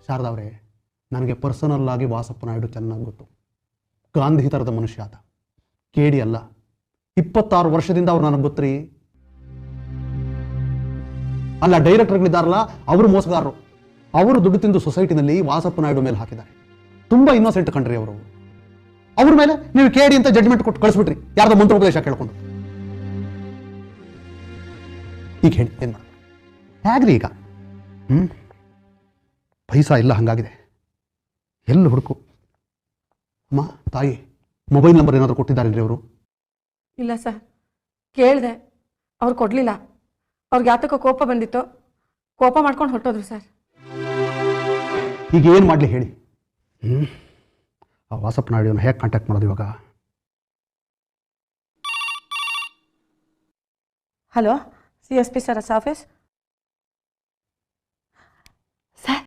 ಶಾರದಾ ಅವರೇ, ನನಗೆ ಪರ್ಸನಲ್ ಆಗಿ ವಾಸಪ್ಪ ನಾಯ್ಡು ಚೆನ್ನಾಗಿ ಗೊತ್ತು. ಗಾಂಧಿ ಥರದ ಮನುಷ್ಯ ಆತ, ಕೇಡಿ ಅಲ್ಲ. 26 ವರ್ಷದಿಂದ ಅವ್ರು ನನಗೆ ಗೊತ್ತ್ರಿ. ಅಲ್ಲ, ಡೈರೆಕ್ಟರ್ಗಳಿದ್ದಾರಲ್ಲ ಅವರು ಮೋಸಗಾರರು. ಅವರು ದುಡ್ಡು ತಿಂದು ಸೊಸೈಟಿನಲ್ಲಿ ವಾಸಪ್ಪ ನಾಯ್ಡು ಮೇಲೆ ಹಾಕಿದ್ದಾರೆ. ತುಂಬಾ ಇನ್ನೋಸೆಂಟ್ ಕಂಡ್ರಿ ಅವರು. ಅವ್ರ ಮೇಲೆ ನೀವು ಕೇಡಿ ಅಂತ ಜಡ್ಜ್ಮೆಂಟ್ ಕೊಟ್ಟು ಕಳಿಸ್ಬಿಟ್ರಿ, ಯಾರ್ದೋ ಮಂತ್ರೋಪದೇಶ ಕೇಳ್ಕೊಂಡು. ಈಗ ಹೇಳಿ ಏನ್ ಮಾಡೋದು? ಹೇಗ್ರಿ ಈಗ? ಪೈಸಾ ಇಲ್ಲ, ಹಂಗಾಗಿದೆ. ಎಲ್ಲಿ ಹುಡುಕು? ಅಮ್ಮ, ತಾಯಿ, ಮೊಬೈಲ್ ನಂಬರ್ ಏನಾದರೂ ಕೊಟ್ಟಿದ್ದಾರೇನ್ರಿ ಅವರು? ಇಲ್ಲ ಸರ್, ಕೇಳಿದೆ, ಅವ್ರು ಕೊಡಲಿಲ್ಲ. ಅವ್ರಿಗೆ ಯಾತಕ್ಕೋ ಕೋಪ ಬಂದಿತ್ತು, ಕೋಪ ಮಾಡ್ಕೊಂಡು ಹೊರಟೋದ್ರು ಸರ್. ಈಗ ಏನು ಮಾಡಲಿ ಹೇಳಿ? ಆ ವಾಸಪ್ಪ ನಾಯ್ಡುನ ಹೇಗೆ ಕಾಂಟ್ಯಾಕ್ಟ್ ಮಾಡೋದು ಇವಾಗ? Hello, CSP sir office. Sir,